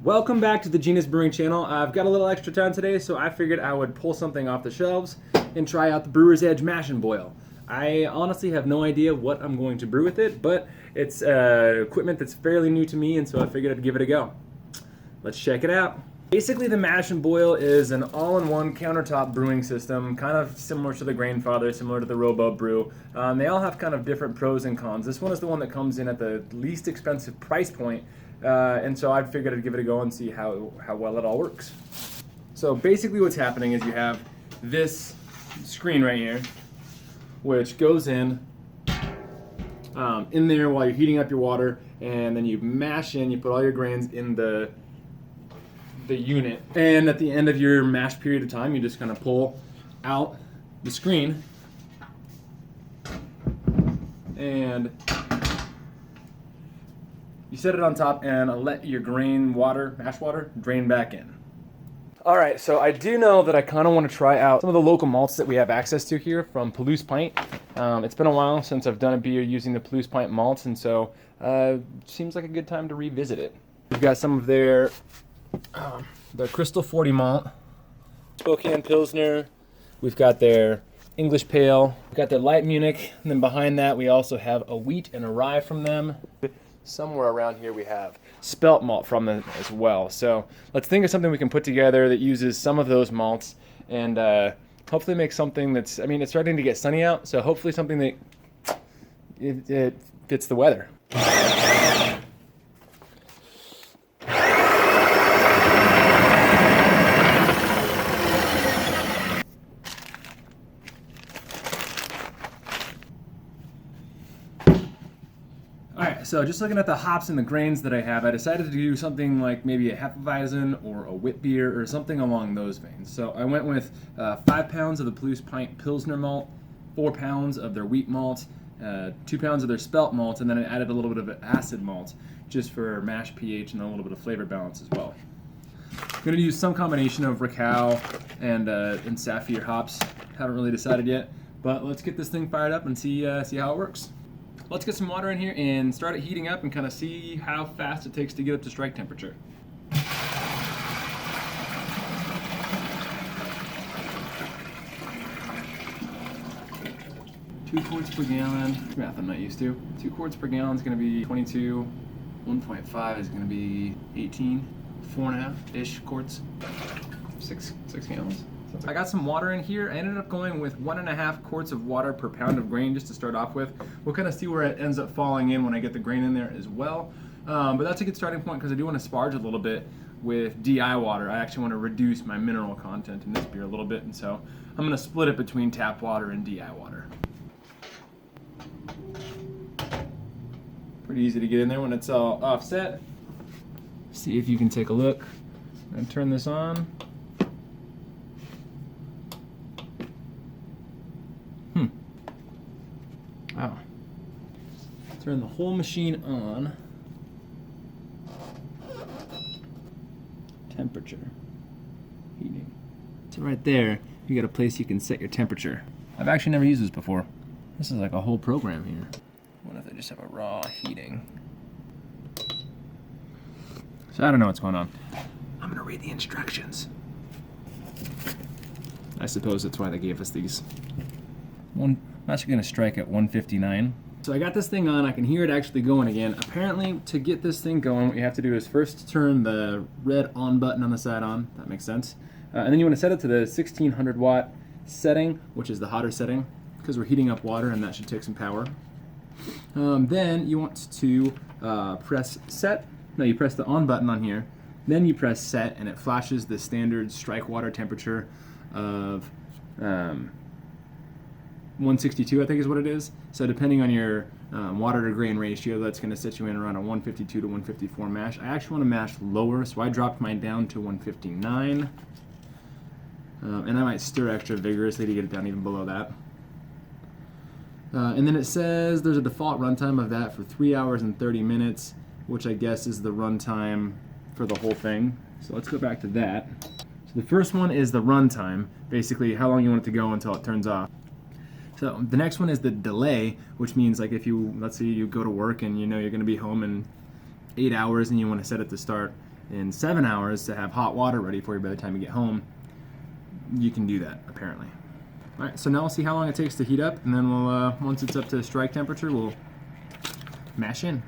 Welcome back to the Genius Brewing channel. I've got a little extra time today, so I figured I would pull something off the shelves and try out the Brewer's Edge Mash and Boil. I honestly have no idea what I'm going to brew with it, but it's equipment that's fairly new to me, and so I figured I'd give it a go. Let's check it out. Basically, the Mash and Boil is an all-in-one countertop brewing system, kind of similar to the Grainfather, similar to the Robo Brew. They all have kind of different pros and cons. This one is the one that comes in at the least expensive price point, and so I figured I'd give it a go and see how well it all works. So basically what's happening is you have this screen right here, which goes in there while you're heating up your water, and then you mash in, you put all your grains in the unit, and at the end of your mash period of time, you just kind of pull out the screen and you set it on top and let your mash water, drain back in. All right, so I do know that I kind of want to try out some of the local malts that we have access to here from Palouse Pint. It's been a while since I've done a beer using the Palouse Pint malts, and so it seems like a good time to revisit it. We've got some of their the Crystal 40 malt, Spokane Pilsner. We've got their English Pale. We've got their Light Munich, and then behind that we also have a wheat and a rye from them. Somewhere around here we have spelt malt from them as well. So let's think of something we can put together that uses some of those malts and hopefully make something that's, I mean, it's starting to get sunny out, so hopefully something that it fits the weather. Alright, so just looking at the hops and the grains that I have, I decided to do something like maybe a Hefeweizen or a wit beer or something along those veins. So I went with 5 pounds of the Palouse Pint Pilsner malt, 4 pounds of their wheat malt, 2 pounds of their spelt malt, and then I added a little bit of acid malt just for mash pH and a little bit of flavor balance as well. I'm going to use some combination of Ricau and Saphir hops. Haven't really decided yet, but let's get this thing fired up and see how it works. Let's get some water in here and start it heating up and kind of see how fast it takes to get up to strike temperature. 2 quarts per gallon, math I'm not used to. 2 quarts per gallon is going to be 22, 1.5 is going to be 18, 4.5-ish quarts, 6 gallons. I got some water in here. I ended up going with 1.5 quarts of water per pound of grain just to start off with. We'll kind of see where it ends up falling in when I get the grain in there as well. But that's a good starting point because I do want to sparge a little bit with DI water. I actually want to reduce my mineral content in this beer a little bit, and so I'm going to split it between tap water and DI water. Pretty easy to get in there when it's all offset. See if you can take a look and turn this on. Wow. Turn the whole machine on. Temperature. Heating. So right there, you got a place you can set your temperature. I've actually never used this before. This is like a whole program here. What if I just have a raw heating? So I don't know what's going on. I'm gonna read the instructions. I suppose that's why they gave us these. I'm actually going to strike at 159. So I got this thing on, I can hear it actually going again. Apparently, to get this thing going, what you have to do is first turn the red on button on the side on. That makes sense. And then you want to set it to the 1600 watt setting, which is the hotter setting, because we're heating up water and that should take some power. Then you want to press set. No, you press the on button on here. Then you press set, and it flashes the standard strike water temperature of 162, I think is what it is. So depending on your water to grain ratio, that's going to set you in around a 152 to 154 mash. I actually want to mash lower, so I dropped mine down to 159. And I might stir extra vigorously to get it down even below that. And then it says there's a default runtime of that for 3 hours and 30 minutes, which I guess is the runtime for the whole thing. So let's go back to that. So the first one is the runtime, basically how long you want it to go until it turns off. So the next one is the delay, which means like if you, let's say you go to work and you know you're going to be home in 8 hours and you want to set it to start in 7 hours to have hot water ready for you by the time you get home, you can do that apparently. All right, so now we'll see how long it takes to heat up, and then we'll once it's up to strike temperature, we'll mash in.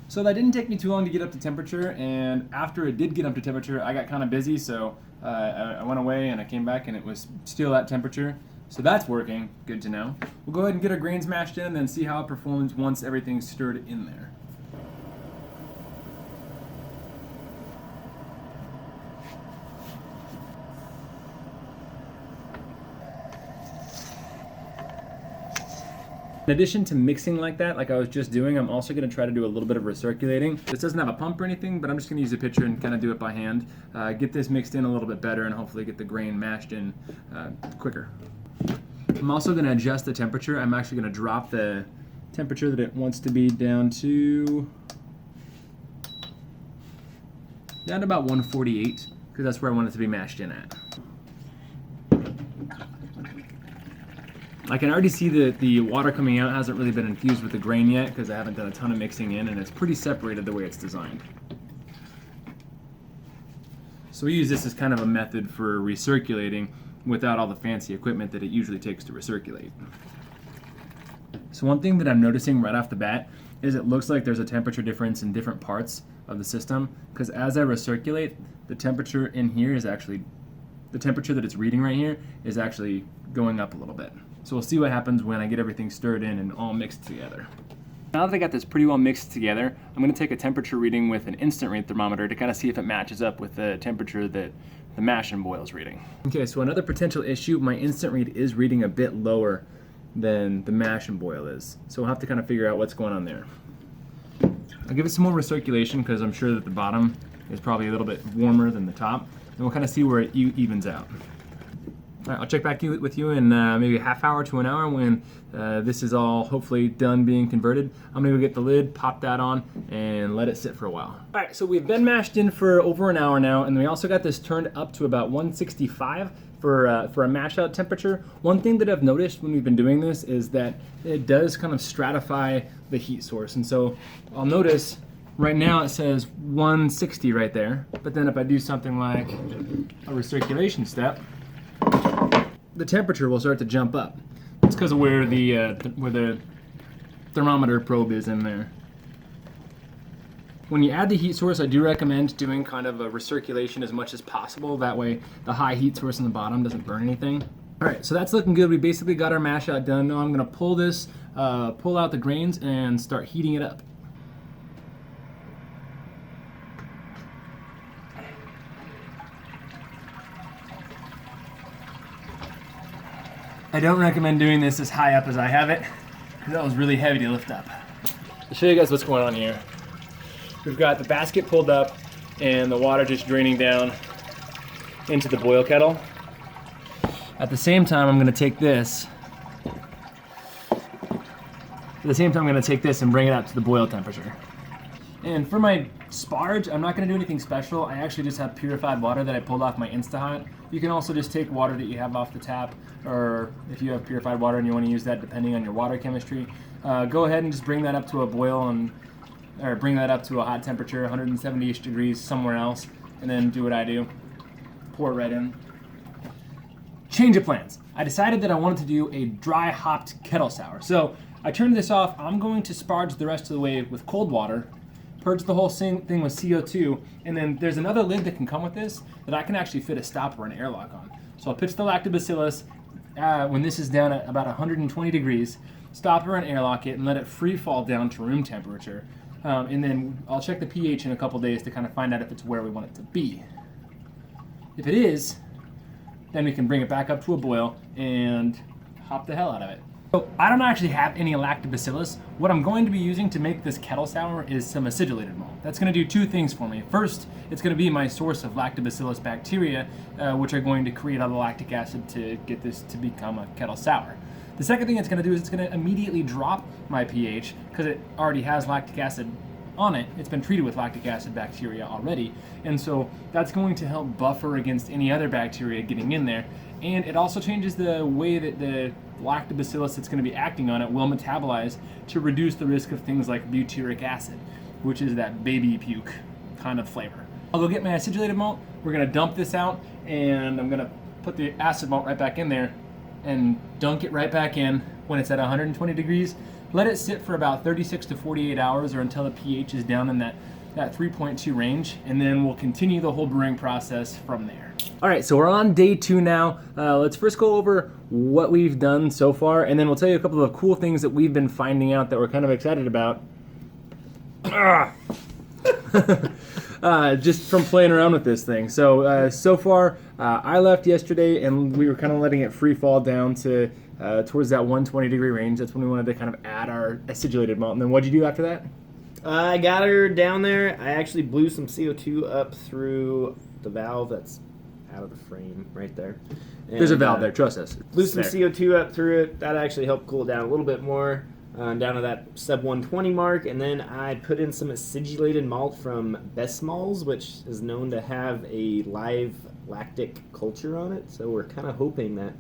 So that didn't take me too long to get up to temperature, and after it did get up to temperature, I got kind of busy, so I went away and I came back and it was still at temperature. So that's working, good to know. We'll go ahead and get our grains mashed in and then see how it performs once everything's stirred in there. In addition to mixing like that, like I was just doing, I'm also going to try to do a little bit of recirculating. This doesn't have a pump or anything, but I'm just going to use a pitcher and kind of do it by hand. Get this mixed in a little bit better and hopefully get the grain mashed in quicker. I'm also going to adjust the temperature. I'm actually going to drop the temperature that it wants to be down to about 148, because that's where I want it to be mashed in at. I can already see that the water coming out hasn't really been infused with the grain yet because I haven't done a ton of mixing in, and it's pretty separated the way it's designed. So we use this as kind of a method for recirculating without all the fancy equipment that it usually takes to recirculate. So one thing that I'm noticing right off the bat is it looks like there's a temperature difference in different parts of the system, because as I recirculate, the temperature in here is actually, the temperature that it's reading right here is actually going up a little bit. So we'll see what happens when I get everything stirred in and all mixed together. Now that I got this pretty well mixed together, I'm going to take a temperature reading with an instant read thermometer to kind of see if it matches up with the temperature that the mash and boil is reading. Okay, so another potential issue, my instant read is reading a bit lower than the mash and boil is. So we'll have to kind of figure out what's going on there. I'll give it some more recirculation because I'm sure that the bottom is probably a little bit warmer than the top, and we'll kind of see where it evens out. All right, I'll check back with you in maybe a half hour to an hour when this is all hopefully done being converted. I'm gonna go get the lid, pop that on, and let it sit for a while. All right, so we've been mashed in for over an hour now, and we also got this turned up to about 165 for a mash out temperature. One thing that I've noticed when we've been doing this is that it does kind of stratify the heat source. And so I'll notice right now it says 160 right there, but then if I do something like a recirculation step, the temperature will start to jump up. It's because of where the thermometer probe is in there. When you add the heat source, I do recommend doing kind of a recirculation as much as possible. That way the high heat source in the bottom doesn't burn anything. All right, so that's looking good. We basically got our mash out done. Now I'm gonna pull this, pull out the grains and start heating it up. I don't recommend doing this as high up as I have it, because that was really heavy to lift up. I'll show you guys what's going on here. We've got the basket pulled up and the water just draining down into the boil kettle. At the same time, I'm gonna take this. And bring it up to the boil temperature. And for my sparge, I'm not gonna do anything special. I actually just have purified water that I pulled off my Instahot. You can also just take water that you have off the tap, or if you have purified water and you wanna use that depending on your water chemistry, go ahead and just bring that up to a boil or bring that up to a hot temperature, 170-ish degrees somewhere else, and then do what I do. Pour it right in. Change of plans. I decided that I wanted to do a dry hopped kettle sour. So I turned this off. I'm going to sparge the rest of the way with cold water, purge the whole thing with CO2, and then there's another lid that can come with this that I can actually fit a stopper and airlock on. So I'll pitch the lactobacillus when this is down at about 120 degrees, stopper and airlock it, and let it free fall down to room temperature. And then I'll check the pH in a couple days to kind of find out if it's where we want it to be. If it is, then we can bring it back up to a boil and hop the hell out of it. So I don't actually have any lactobacillus. What I'm going to be using to make this kettle sour is some acidulated malt. That's going to do two things for me. First, it's going to be my source of lactobacillus bacteria, which are going to create all the lactic acid to get this to become a kettle sour. The second thing it's going to do is it's going to immediately drop my pH because it already has lactic acid on it. It's been treated with lactic acid bacteria already, and so that's going to help buffer against any other bacteria getting in there. And it also changes the way that the lactobacillus that's going to be acting on it will metabolize to reduce the risk of things like butyric acid, which is that baby puke kind of flavor. I'll go get my acidulated malt. We're gonna dump this out, and I'm gonna put the acid malt right back in there and dunk it right back in when it's at 120 degrees. Let it sit for about 36 to 48 hours or until the pH is down in that 3.2 range, and then we'll continue the whole brewing process from there. All right, so we're on day 2 now. Let's first go over what we've done so far, and then we'll tell you a couple of cool things that we've been finding out that we're kind of excited about. Just from playing around with this thing. So far, I left yesterday, and we were kind of letting it free fall down to towards that 120 degree range. That's when we wanted to kind of add our acidulated malt. And then what'd you do after that? I got her down there. I actually blew some CO2 up through the valve that's out of the frame right there. And, there's a valve there, trust us. Blew some CO2 up through it. That actually helped cool it down a little bit more, down to that sub 120 mark. And then I put in some acidulated malt from Best Smalls, which is known to have a live lactic culture on it. So we're kind of hoping that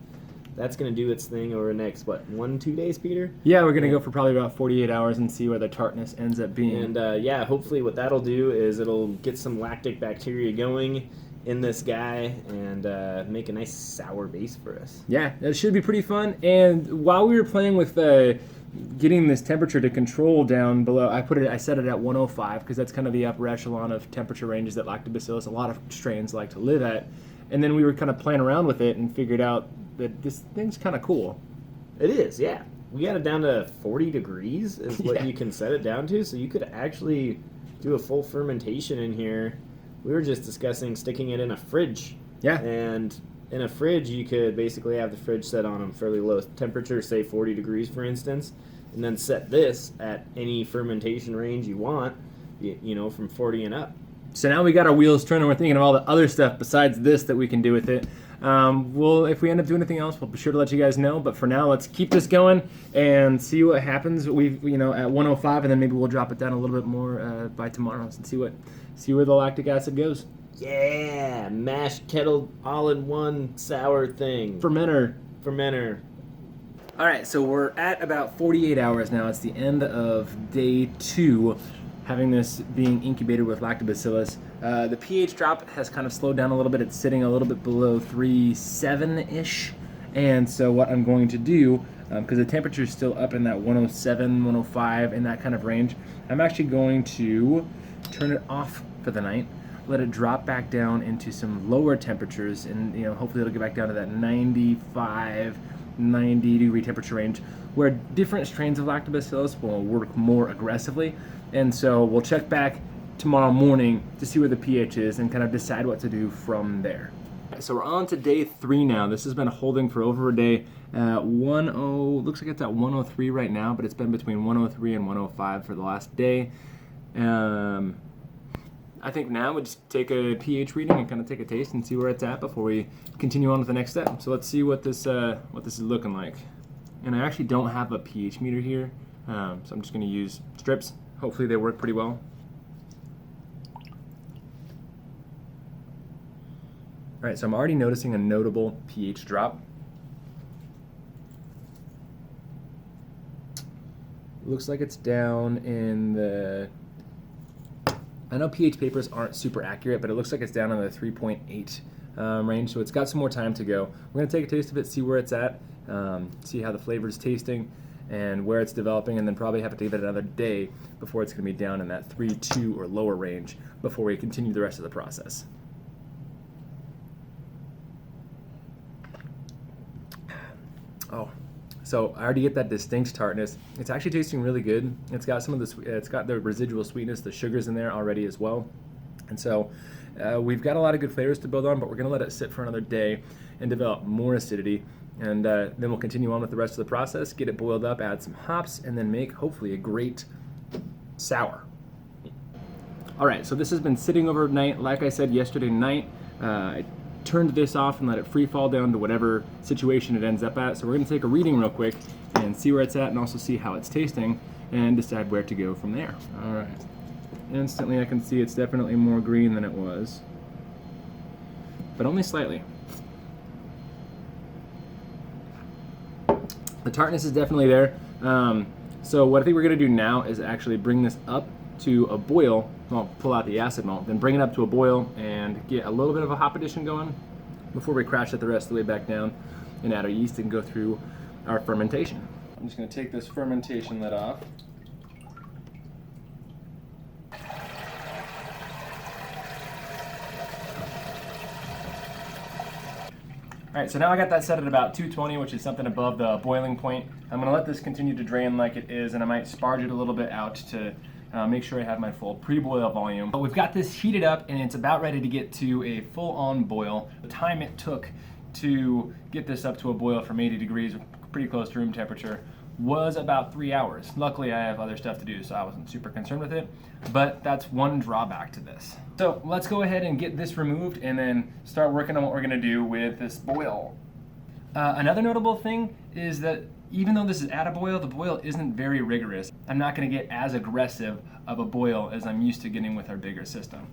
that's going to do its thing over the next, 1-2 days, Peter? Yeah, we're going to go for probably about 48 hours and see where the tartness ends up being. And yeah, hopefully what that'll do is it'll get some lactic bacteria going in this guy and make a nice sour base for us. Yeah, that should be pretty fun. And while we were playing with getting this temperature to control down below, I set it at 105 because that's kind of the upper echelon of temperature ranges that lactobacillus, a lot of strains like to live at. And then we were kind of playing around with it and figured out that this thing's kind of cool. It is, yeah. We got it down to 40 degrees is what you can set it down to, so you could actually do a full fermentation in here. We were just discussing sticking it in a fridge. Yeah. And in a fridge, you could basically have the fridge set on a fairly low temperature, say 40 degrees, for instance, and then set this at any fermentation range you want, from 40 and up. So now we got our wheels turning. We're thinking of all the other stuff besides this that we can do with it. If we end up doing anything else, we'll be sure to let you guys know. But for now, let's keep this going and see what happens. We've, at 105, and then maybe we'll drop it down a little bit more by tomorrow and see where the lactic acid goes. Yeah, mashed kettle all-in-one sour thing. Fermenter. All right, so we're at about 48 hours now. It's the end of day 2. Having this being incubated with lactobacillus. The pH drop has kind of slowed down a little bit. It's sitting a little bit below 3.7-ish. And so what I'm going to do, because the temperature is still up in that 107, 105, in that kind of range, I'm actually going to turn it off for the night, let it drop back down into some lower temperatures, and hopefully it'll get back down to that 95, 90 degree temperature range, where different strains of lactobacillus will work more aggressively. And so we'll check back tomorrow morning to see where the pH is and kind of decide what to do from there. So we're on to day 3 now. This has been holding for over a day. Looks like it's at 103 right now, but it's been between 103 and 105 for the last day. I think now we'll just take a pH reading and kind of take a taste and see where it's at before we continue on with the next step. So let's see what this is looking like. And I actually don't have a pH meter here, so I'm just going to use strips. Hopefully they work pretty well. All right, so I'm already noticing a notable pH drop. Looks like it's down in the... I know pH papers aren't super accurate, but it looks like it's down in the 3.8 range, so it's got some more time to go. We're going to take a taste of it, see where it's at, see how the flavor's tasting, and where it's developing, and then probably have to give it another day before it's going to be down in that 3.2 or lower range before we continue the rest of the process. Oh, so I already get that distinct tartness. It's actually tasting really good. It's got some of the it's got the residual sweetness, the sugars in there already as well, and so we've got a lot of good flavors to build on. But we're going to let it sit for another day and develop more acidity. And then we'll continue on with the rest of the process, get it boiled up, add some hops, and then make, hopefully, a great sour. All right, so this has been sitting overnight. Like I said yesterday night, I turned this off and let it free fall down to whatever situation it ends up at. So we're going to take a reading real quick and see where it's at and also see how it's tasting and decide where to go from there. All right. Instantly, I can see it's definitely more green than it was, but only slightly. The tartness is definitely there. So what I think we're going to do now is actually bring this up to a boil well, pull out the acid malt, then bring it up to a boil and get a little bit of a hop addition going before we crash it the rest of the way back down and add our yeast and go through our fermentation. I'm just going to take this fermentation lid off. All right, so now I got that set at about 220, which is something above the boiling point. I'm gonna let this continue to drain like it is, and I might sparge it a little bit out to make sure I have my full pre-boil volume. But we've got this heated up, and it's about ready to get to a full-on boil. The time it took to get this up to a boil from 80 degrees, pretty close to room temperature, was about 3 hours. Luckily, I have other stuff to do, so I wasn't super concerned with it, but that's one drawback to this. So let's go ahead and get this removed and then start working on what we're gonna do with this boil. Another notable thing is that even though this is at a boil, the boil isn't very rigorous. I'm not gonna get as aggressive of a boil as I'm used to getting with our bigger system.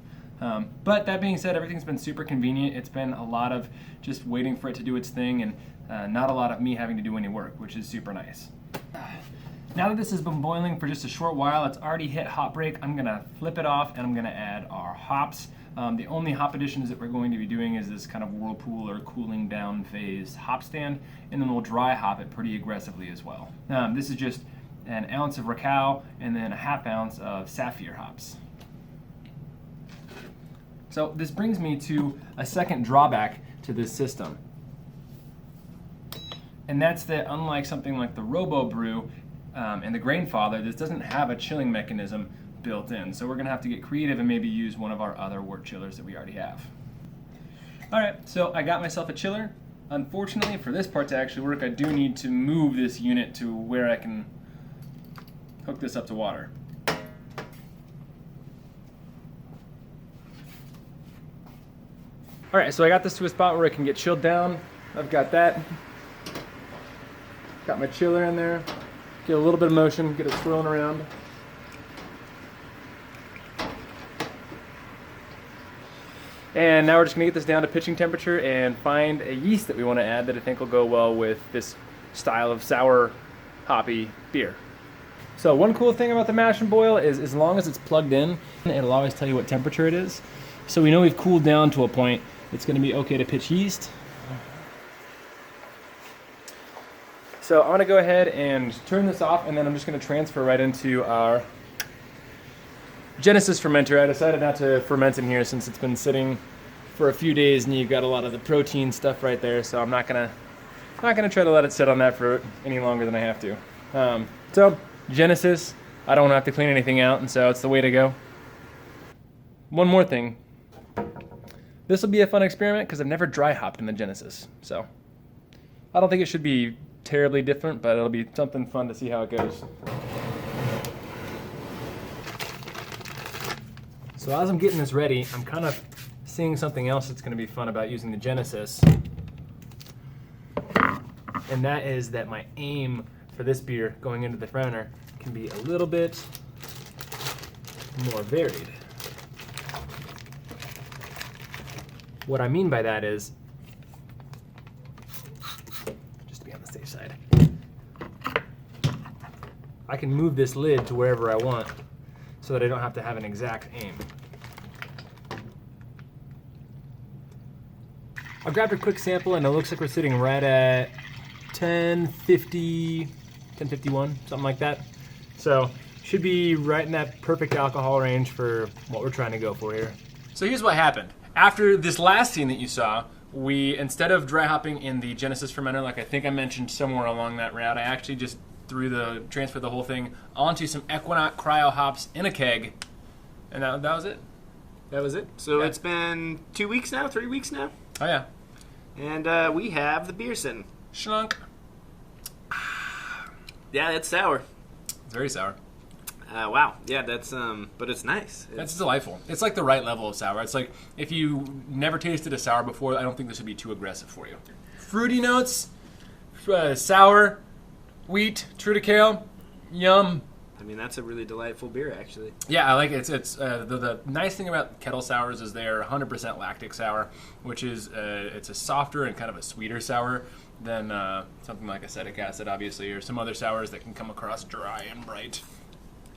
But that being said, everything's been super convenient. It's been a lot of just waiting for it to do its thing and not a lot of me having to do any work, which is super nice. Now that this has been boiling for just a short while, it's already hit hop break. I'm gonna flip it off and I'm gonna add our hops. The only hop additions that we're going to be doing is this kind of whirlpool or cooling down phase hop stand, and then we'll dry hop it pretty aggressively as well. This is just an ounce of Racal and then a half ounce of Sapphire hops. So this brings me to a second drawback to this system. And that's that unlike something like the Robo Brew and the Grainfather, this doesn't have a chilling mechanism built in. So we're gonna have to get creative and maybe use one of our other wort chillers that we already have. All right, so I got myself a chiller. Unfortunately, for this part to actually work, I do need to move this unit to where I can hook this up to water. All right, so I got this to a spot where it can get chilled down. I've got that. Got my chiller in there. Get a little bit of motion, get it swirling around. And now we're just gonna get this down to pitching temperature and find a yeast that we wanna add that I think will go well with this style of sour, hoppy beer. So one cool thing about the mash and boil is as long as it's plugged in, it'll always tell you what temperature it is. So we know we've cooled down to a point, it's gonna be okay to pitch yeast. So I'm gonna go ahead and turn this off, and then I'm just gonna transfer right into our Genesis fermenter. I decided not to ferment in here since it's been sitting for a few days and you've got a lot of the protein stuff right there, so I'm not gonna try to let it sit on that for any longer than I have to. So Genesis, I don't have to clean anything out, and so it's the way to go. One more thing. This will be a fun experiment because I've never dry hopped in the Genesis, so I don't think it should be terribly different, but it'll be something fun to see how it goes. So as I'm getting this ready, I'm kind of seeing something else that's going to be fun about using the Genesis, and that is that my aim for this beer going into the fermenter can be a little bit more varied. What I mean by that is, just to be on the safe side, I can move this lid to wherever I want so that I don't have to have an exact aim. I grabbed a quick sample and it looks like we're sitting right at 1050, 1051, something like that. So should be right in that perfect alcohol range for what we're trying to go for here. So here's what happened. After this last scene that you saw, we, instead of dry hopping in the Genesis fermenter, like I think I mentioned somewhere along that route, I actually just transferred the whole thing onto some Equinox cryo hops in a keg, and that was it. That was it. So Yeah. It's been 2 weeks now, 3 weeks now, Oh yeah. and we have the beer sitting. Schlunk. Yeah, it's sour. It's very sour. Wow. Yeah, that's but it's nice. That's delightful. It's like the right level of sour. It's like if you never tasted a sour before, I don't think this would be too aggressive for you. Fruity notes, sour, wheat, triticale, yum. I mean, that's a really delightful beer, actually. Yeah, I like it. It's the nice thing about kettle sours is they're 100% lactic sour, which is it's a softer and kind of a sweeter sour than something like acetic acid, obviously, or some other sours that can come across dry and bright.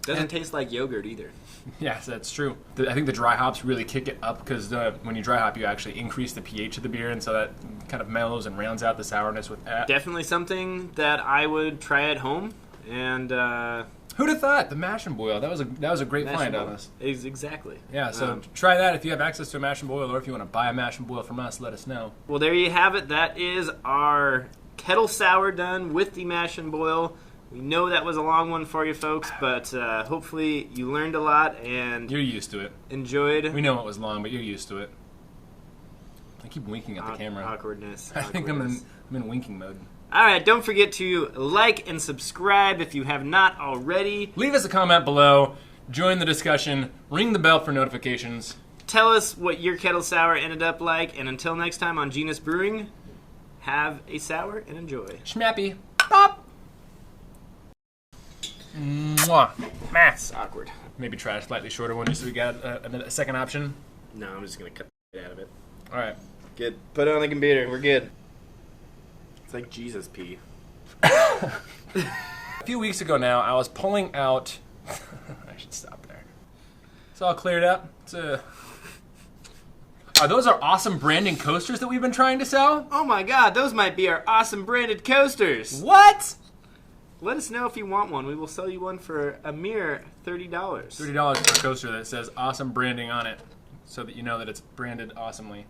Doesn't taste like yogurt either. Yes, that's true. I think the dry hops really kick it up because when you dry hop, you actually increase the pH of the beer, and so that kind of mellows and rounds out the sourness with that. Definitely something that I would try at home. And who'd have thought the mash and boil? That was a great find on us. Exactly. Yeah, so try that if you have access to a mash and boil, or if you want to buy a mash and boil from us, let us know. Well, there you have it. That is our kettle sour done with the mash and boil. We know that was a long one for you folks, but hopefully you learned a lot and you're used to it. Enjoyed. We know it was long, but you're used to it. I keep winking at the camera. Awkwardness. I think I'm in winking mode. All right, don't forget to like and subscribe if you have not already. Leave us a comment below. Join the discussion. Ring the bell for notifications. Tell us what your kettle sour ended up like, and until next time on Genus Brewing, have a sour and enjoy. Schmappy. Pop. Mwah. Mass. Awkward. Maybe try a slightly shorter one just so we got a second option. No, I'm just going to cut it out of it. All right. Good. Put it on the computer. We're good. It's like Jesus pee. A few weeks ago now, I was pulling out... I should stop there. It's all cleared up. Are those our awesome branding coasters that we've been trying to sell? Oh my god, those might be our awesome branded coasters. What? Let us know if you want one. We will sell you one for a mere $30. $30 for a coaster that says awesome branding on it, so that you know that it's branded awesomely.